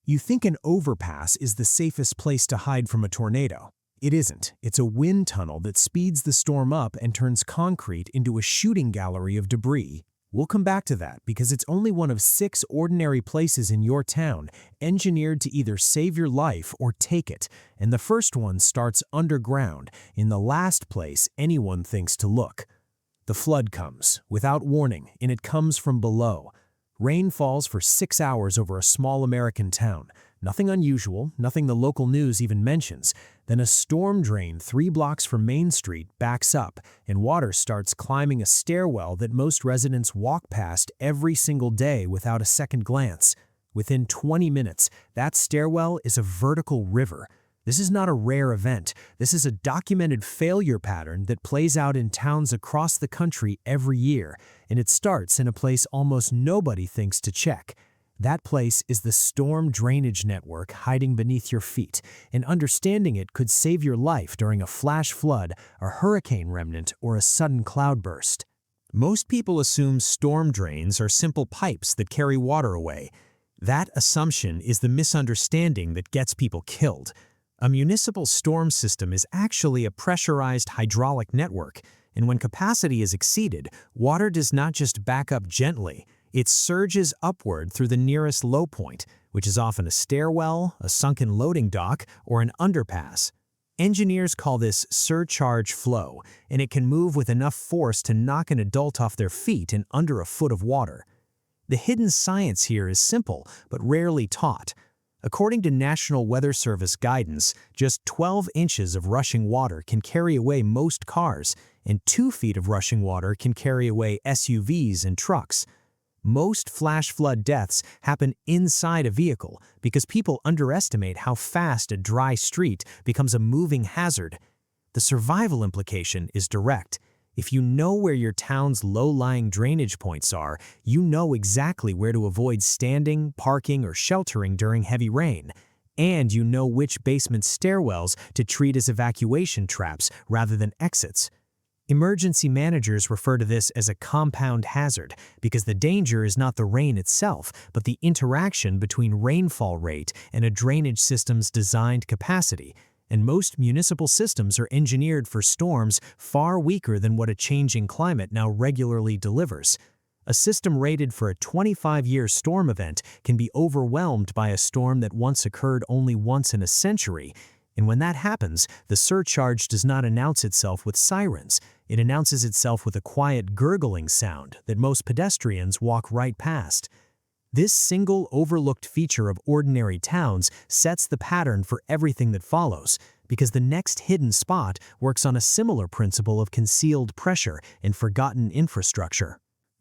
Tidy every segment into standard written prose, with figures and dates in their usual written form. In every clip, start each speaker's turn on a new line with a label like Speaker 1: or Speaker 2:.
Speaker 1: You think an overpass is the safest place to hide from a tornado. It isn't. It's a wind tunnel that speeds the storm up and turns concrete into a shooting gallery of debris. We'll come back to that because it's only one of 6 ordinary places in your town engineered to either save your life or take it, and the first one starts underground, in the last place anyone thinks to look. The flood comes, without warning, and it comes from below. Rain falls for 6 hours over a small American town. Nothing unusual, nothing the local news even mentions. Then a storm drain 3 blocks from Main Street backs up, and water starts climbing a stairwell that most residents walk past every single day without a second glance. Within 20 minutes, that stairwell is a vertical river. This is not a rare event. This is a documented failure pattern that plays out in towns across the country every year, and it starts in a place almost nobody thinks to check. That place is the storm drainage network hiding beneath your feet, and understanding it could save your life during a flash flood, a hurricane remnant, or a sudden cloudburst. Most people assume storm drains are simple pipes that carry water away. That assumption is the misunderstanding that gets people killed. A municipal storm system is actually a pressurized hydraulic network, and when capacity is exceeded, water does not just back up gently, it surges upward through the nearest low point, which is often a stairwell, a sunken loading dock, or an underpass. Engineers call this surcharge flow, and it can move with enough force to knock an adult off their feet in under a foot of water. The hidden science here is simple, but rarely taught. According to National Weather Service guidance, just 12 inches of rushing water can carry away most cars, and 2 feet of rushing water can carry away SUVs and trucks. Most flash flood deaths happen inside a vehicle because people underestimate how fast a dry street becomes a moving hazard. The survival implication is direct. If you know where your town's low-lying drainage points are, you know exactly where to avoid standing, parking, or sheltering during heavy rain. And you know which basement stairwells to treat as evacuation traps rather than exits. Emergency managers refer to this as a compound hazard because the danger is not the rain itself, but the interaction between rainfall rate and a drainage system's designed capacity. And most municipal systems are engineered for storms far weaker than what a changing climate now regularly delivers. A system rated for a 25-year storm event can be overwhelmed by a storm that once occurred only once in a century. And when that happens, the surcharge does not announce itself with sirens. It announces itself with a quiet gurgling sound that most pedestrians walk right past. This single overlooked feature of ordinary towns sets the pattern for everything that follows, because the next hidden spot works on a similar principle of concealed pressure and forgotten infrastructure.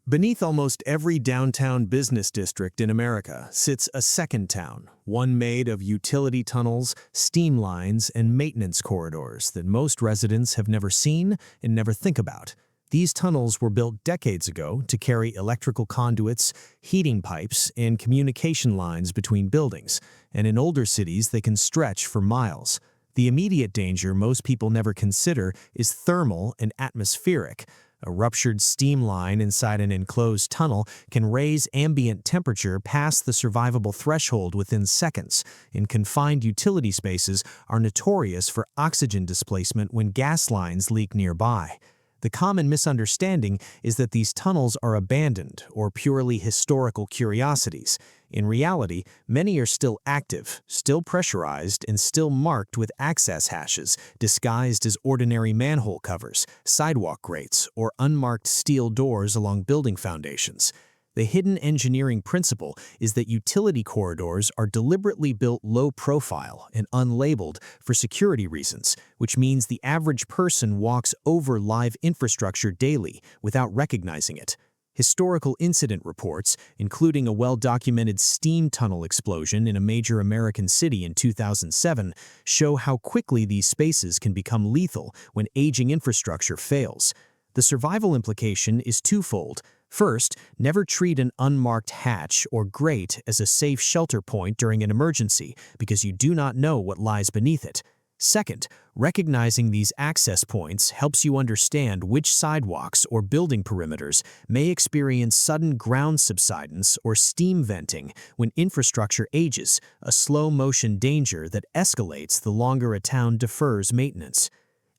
Speaker 1: Beneath almost every downtown business district in America sits a second town, one made of utility tunnels, steam lines, and maintenance corridors that most residents have never seen and never think about. These tunnels were built decades ago to carry electrical conduits, heating pipes, and communication lines between buildings, and in older cities they can stretch for miles. The immediate danger most people never consider is thermal and atmospheric. A ruptured steam line inside an enclosed tunnel can raise ambient temperature past the survivable threshold within seconds, and confined utility spaces are notorious for oxygen displacement when gas lines leak nearby. The common misunderstanding is that these tunnels are abandoned or purely historical curiosities. In reality, many are still active, still pressurized, and still marked with access hashes, disguised as ordinary manhole covers, sidewalk grates, or unmarked steel doors along building foundations. The hidden engineering principle is that utility corridors are deliberately built low profile and unlabeled for security reasons, which means the average person walks over live infrastructure daily without recognizing it. Historical incident reports, including a well-documented steam tunnel explosion in a major American city in 2007, show how quickly these spaces can become lethal when aging infrastructure fails. The survival implication is twofold. First, never treat an unmarked hatch or grate as a safe shelter point during an emergency because you do not know what lies beneath it.
Speaker 2: Second, recognizing these access points helps you understand which sidewalks or building perimeters may experience sudden ground subsidence or steam venting when infrastructure ages, a slow-motion danger that escalates the longer a town defers maintenance.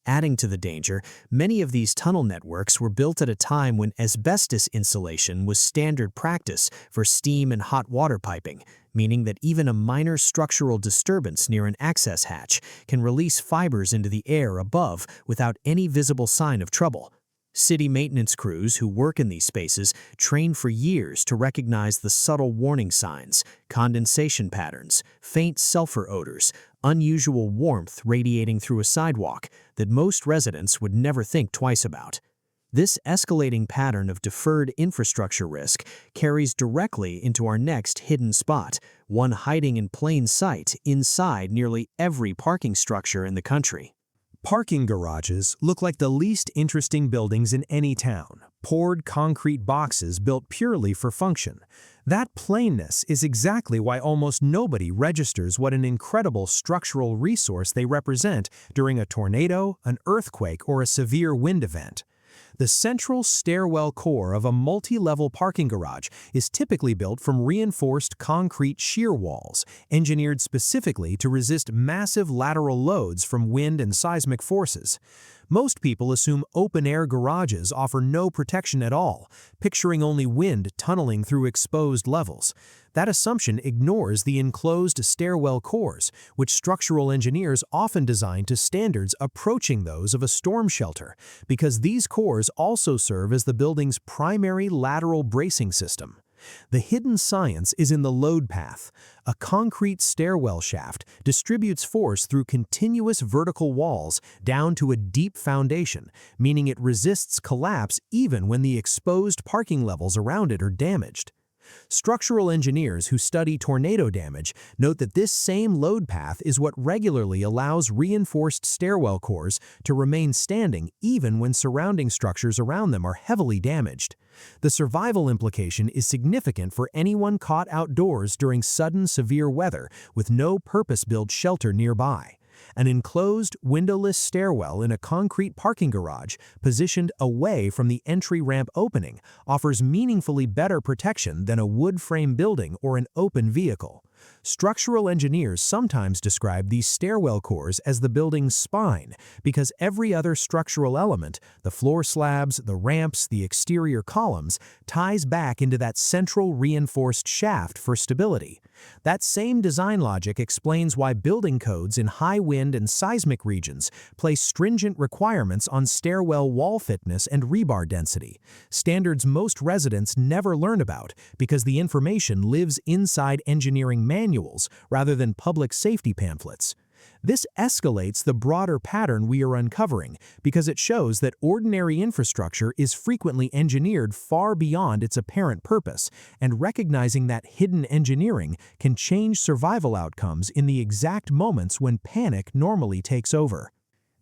Speaker 2: Adding to the danger, many of these tunnel networks were built at a time when asbestos insulation was standard practice for steam and hot water piping, meaning that even a minor structural disturbance near an access hatch can release fibers into the air above without any visible sign of trouble. City maintenance crews who work in these spaces train for years to recognize the subtle warning signs, condensation patterns, faint sulfur odors, unusual warmth radiating through a sidewalk that most residents would never think twice about. This escalating pattern of deferred infrastructure risk carries directly into our next hidden spot, one hiding in plain sight inside nearly every parking structure in the country.
Speaker 1: Parking garages look like the least interesting buildings in any town, poured concrete boxes built purely for function. That plainness is exactly why almost nobody registers what an incredible structural resource they represent during a tornado, an earthquake, or a severe wind event. The central stairwell core of a multi-level parking garage is typically built from reinforced concrete shear walls, engineered specifically to resist massive lateral loads from wind and seismic forces. Most people assume open-air garages offer no protection at all, picturing only wind tunneling through exposed levels. That assumption ignores the enclosed stairwell cores, which structural engineers often design to standards approaching those of a storm shelter, because these cores also serve as the building's primary lateral bracing system. The hidden science is in the load path. A concrete stairwell shaft distributes force through continuous vertical walls down to a deep foundation, meaning it resists collapse even when the exposed parking levels around it are damaged. Structural engineers who study tornado damage note that this same load path is what regularly allows reinforced stairwell cores to remain standing even when surrounding structures around them are heavily damaged. The survival implication is significant for anyone caught outdoors during sudden severe weather with no purpose-built shelter nearby. An enclosed, windowless stairwell in a concrete parking garage, positioned away from the entry ramp opening, offers meaningfully better protection than a wood frame building or an open vehicle. Structural engineers sometimes describe these stairwell cores as the building's spine because every other structural element, the floor slabs, the ramps, the exterior columns, ties back into that central reinforced shaft for stability. That same design logic explains why building codes in high wind and seismic regions place stringent requirements on stairwell wall thickness and rebar density, standards most residents never learn about because the information lives inside engineering manuals rather than public safety pamphlets. This escalates the broader pattern we are uncovering because it shows that ordinary infrastructure is frequently engineered far beyond its apparent purpose, and recognizing that hidden engineering can change survival outcomes in the exact moments when panic normally takes over.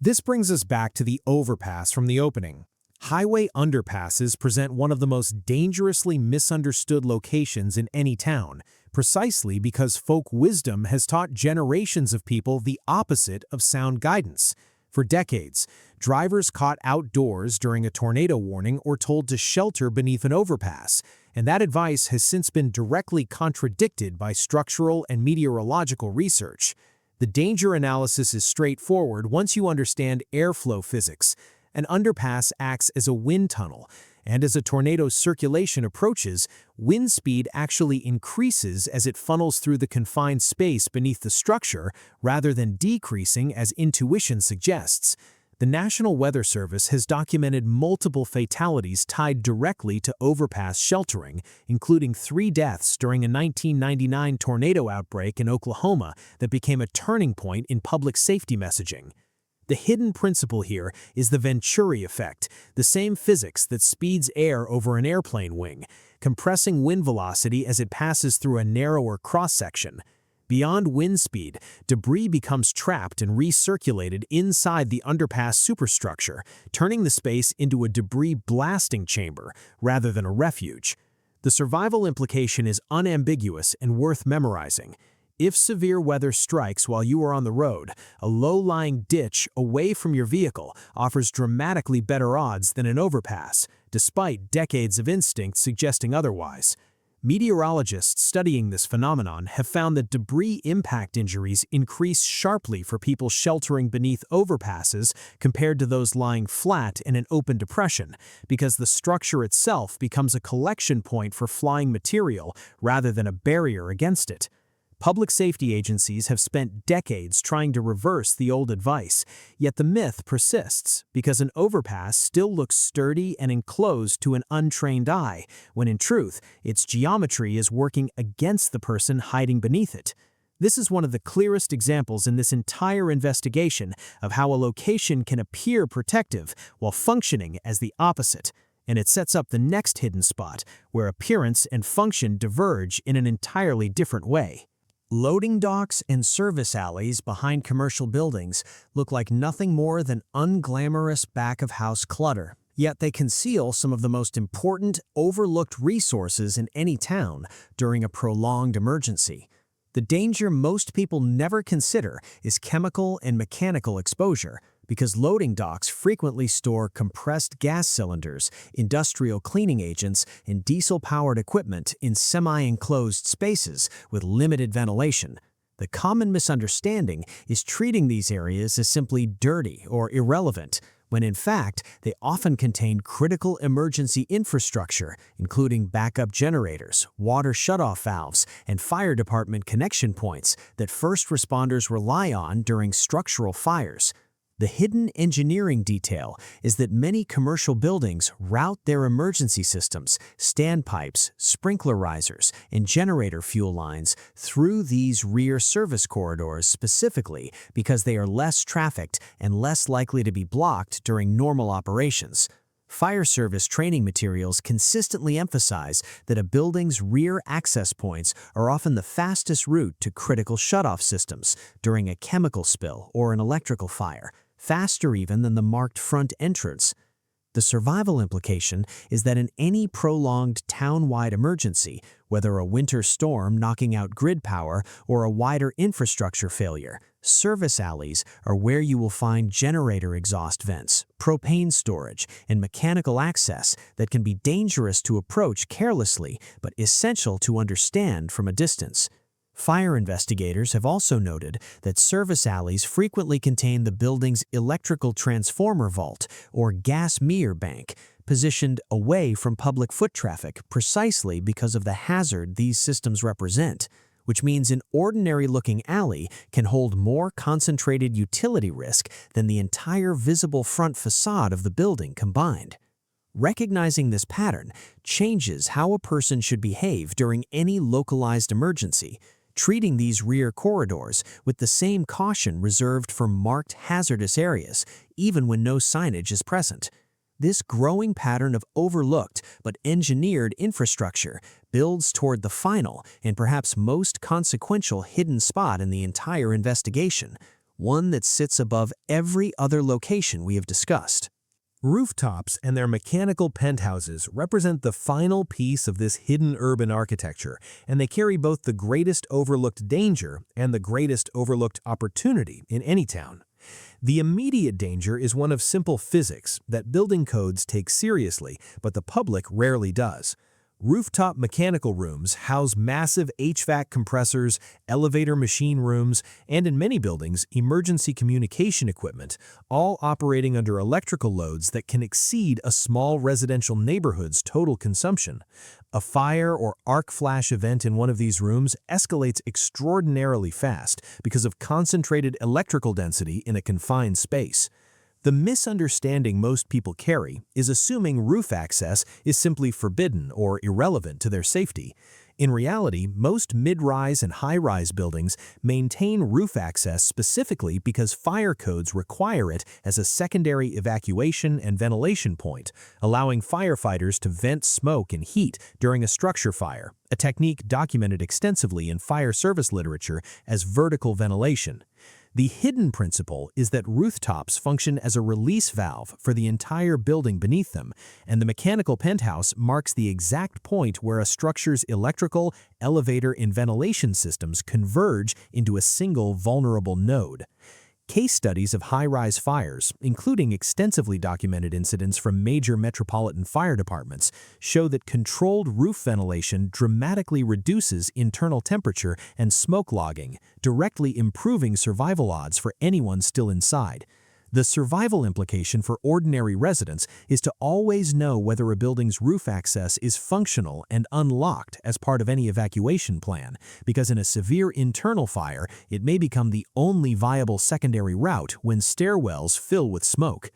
Speaker 1: This brings us back to the overpass from the opening. Highway underpasses present one of the most dangerously misunderstood locations in any town, precisely because folk wisdom has taught generations of people the opposite of sound guidance. For decades, drivers caught outdoors during a tornado warning or told to shelter beneath an overpass, and that advice has since been directly contradicted by structural and meteorological research. The danger analysis is straightforward once you understand airflow physics. An underpass acts as a wind tunnel, and as a tornado's circulation approaches, wind speed actually increases as it funnels through the confined space beneath the structure rather than decreasing as intuition suggests. The National Weather Service has documented multiple fatalities tied directly to overpass sheltering, including 3 deaths during a 1999 tornado outbreak in Oklahoma that became a turning point in public safety messaging. The hidden principle here is the Venturi effect, the same physics that speeds air over an airplane wing, compressing wind velocity as it passes through a narrower cross-section. Beyond wind speed, debris becomes trapped and recirculated inside the underpass superstructure, turning the space into a debris blasting chamber rather than a refuge. The survival implication is unambiguous and worth memorizing.
Speaker 2: If severe weather strikes while you are on the road, a low-lying ditch away from your vehicle offers dramatically better odds than an overpass, despite decades of instinct suggesting otherwise. Meteorologists studying this phenomenon have found that debris impact injuries increase sharply for people sheltering beneath overpasses compared to those lying flat in an open depression, because the structure itself becomes a collection point for flying material rather than a barrier against it. Public safety agencies have spent decades trying to reverse the old advice, yet the myth persists because an overpass still looks sturdy and enclosed to an untrained eye, when in truth, its geometry is working against the person hiding beneath it. This is one of the clearest examples in this entire investigation of how a location can appear protective while functioning as the opposite, and it sets up the next hidden spot where appearance and function diverge in an entirely different way. Loading docks and service alleys behind commercial buildings look like nothing more than unglamorous back-of-house clutter. Yet they conceal some of the most important, overlooked resources in any town during a prolonged emergency. The danger most people never consider is chemical and mechanical exposure, because loading docks frequently store compressed gas cylinders, industrial cleaning agents, and diesel-powered equipment in semi-enclosed spaces with limited ventilation. The common misunderstanding is treating these areas as simply dirty or irrelevant, when in fact they often contain critical emergency infrastructure, including backup generators, water shutoff valves, and fire department connection points that first responders rely on during structural fires. The hidden engineering detail is that many commercial buildings route their emergency systems, standpipes, sprinkler risers, and generator fuel lines through these rear service corridors specifically because they are less trafficked and less likely to be blocked during normal operations. Fire service training materials consistently emphasize that a building's rear access points are often the fastest route to critical shutoff systems during a chemical spill or an electrical fire, faster even than the marked front entrance. The survival implication is that in any prolonged town-wide emergency, whether a winter storm knocking out grid power or a wider infrastructure failure, service alleys are where you will find generator exhaust vents, propane storage, and mechanical access that can be dangerous to approach carelessly but essential to understand from a distance. Fire investigators have also noted that service alleys frequently contain the building's electrical transformer vault or gas meter bank, positioned away from public foot traffic precisely because of the hazard these systems represent, which means an ordinary-looking alley can hold more concentrated utility risk than the entire visible front facade of the building combined. Recognizing this pattern changes how a person should behave during any localized emergency, treating these rear corridors with the same caution reserved for marked hazardous areas, even when no signage is present. This growing pattern of overlooked but engineered infrastructure builds toward the final and perhaps most consequential hidden spot in the entire investigation, one that sits above every other location we have discussed.
Speaker 1: Rooftops and their mechanical penthouses represent the final piece of this hidden urban architecture, and they carry both the greatest overlooked danger and the greatest overlooked opportunity in any town. The immediate danger is one of simple physics that building codes take seriously, but the public rarely does. Rooftop mechanical rooms house massive HVAC compressors, elevator machine rooms, and in many buildings, emergency communication equipment, all operating under electrical loads that can exceed a small residential neighborhood's total consumption. A fire or arc flash event in one of these rooms escalates extraordinarily fast because of concentrated electrical density in a confined space. The misunderstanding most people carry is assuming roof access is simply forbidden or irrelevant to their safety. In reality, most mid-rise and high-rise buildings maintain roof access specifically because fire codes require it as a secondary evacuation and ventilation point, allowing firefighters to vent smoke and heat during a structure fire, a technique documented extensively in fire service literature as vertical ventilation.
Speaker 2: The hidden principle is that rooftops function as a release valve for the entire building beneath them, and the mechanical penthouse marks the exact point where a structure's electrical, elevator, and ventilation systems converge into a single vulnerable node. Case studies of high-rise fires, including extensively documented incidents from major metropolitan fire departments, show that controlled roof ventilation dramatically reduces internal temperature and smoke logging, directly improving survival odds for anyone still inside. The survival implication for ordinary residents is to always know whether a building's roof access is functional and unlocked as part of any evacuation plan, because in a severe internal fire, it may become the only viable secondary route when stairwells fill with smoke.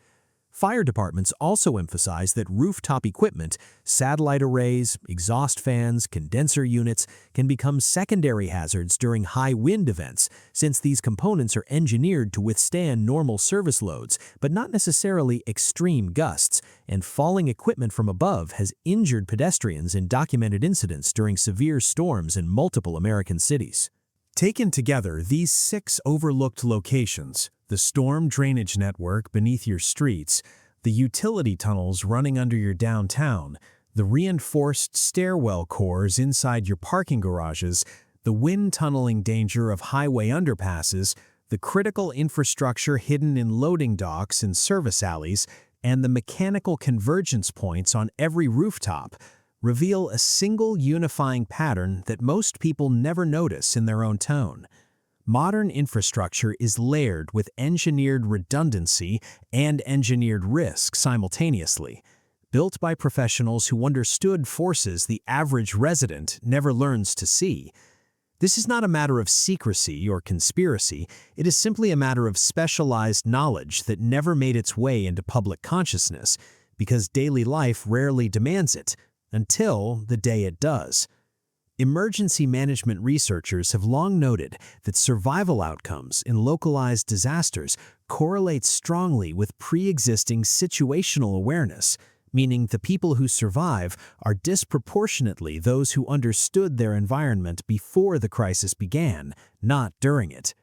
Speaker 2: Fire departments also emphasize that rooftop equipment, satellite arrays, exhaust fans, condenser units, can become secondary hazards during high wind events, since these components are engineered to withstand normal service loads, but not necessarily extreme gusts, and falling equipment from above has injured pedestrians in documented incidents during severe storms in multiple American cities.
Speaker 1: Taken together, these 6 overlooked locations, the storm drainage network beneath your streets, the utility tunnels running under your downtown, the reinforced stairwell cores inside your parking garages, the wind tunneling danger of highway underpasses, the critical infrastructure hidden in loading docks and service alleys, and the mechanical convergence points on every rooftop, reveal a single unifying pattern that most people never notice in their own tone. Modern infrastructure is layered with engineered redundancy and engineered risk simultaneously, built by professionals who understood forces the average resident never learns to see. This is not a matter of secrecy or conspiracy, it is simply a matter of specialized knowledge that never made its way into public consciousness, because daily life rarely demands it, until the day it does. Emergency management researchers have long noted that survival outcomes in localized disasters correlate strongly with pre-existing situational awareness, meaning the people who survive are disproportionately those who understood their environment before the crisis began, not during it.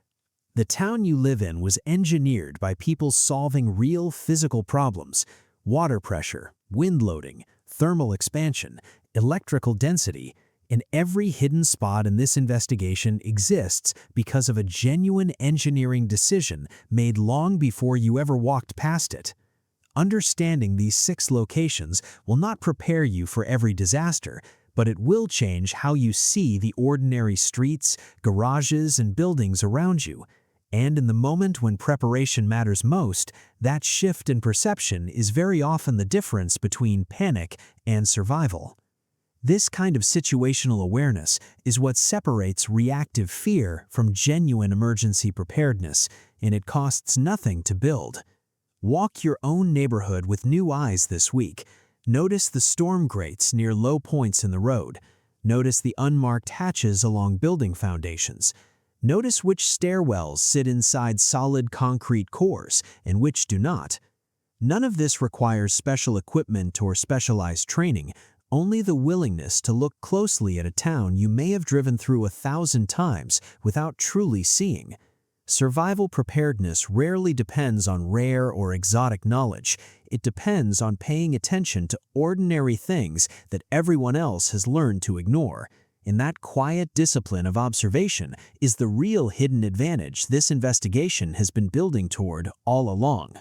Speaker 1: The town you live in was engineered by people solving real physical problems: water pressure, wind loading, thermal expansion, electrical density, and every hidden spot in this investigation exists because of a genuine engineering decision made long before you ever walked past it. Understanding these 6 locations will not prepare you for every disaster, but it will change how you see the ordinary streets, garages, and buildings around you. And in the moment when preparation matters most, that shift in perception is very often the difference between panic and survival. This kind of situational awareness is what separates reactive fear from genuine emergency preparedness, and it costs nothing to build. Walk your own neighborhood with new eyes this week. Notice the storm grates near low points in the road. Notice the unmarked hatches along building foundations. Notice which stairwells sit inside solid concrete cores and which do not. None of this requires special equipment or specialized training, only the willingness to look closely at a town you may have driven through 1,000 times without truly seeing. Survival preparedness rarely depends on rare or exotic knowledge. It depends on paying attention to ordinary things that everyone else has learned to ignore. And that quiet discipline of observation is the real hidden advantage this investigation has been building toward all along.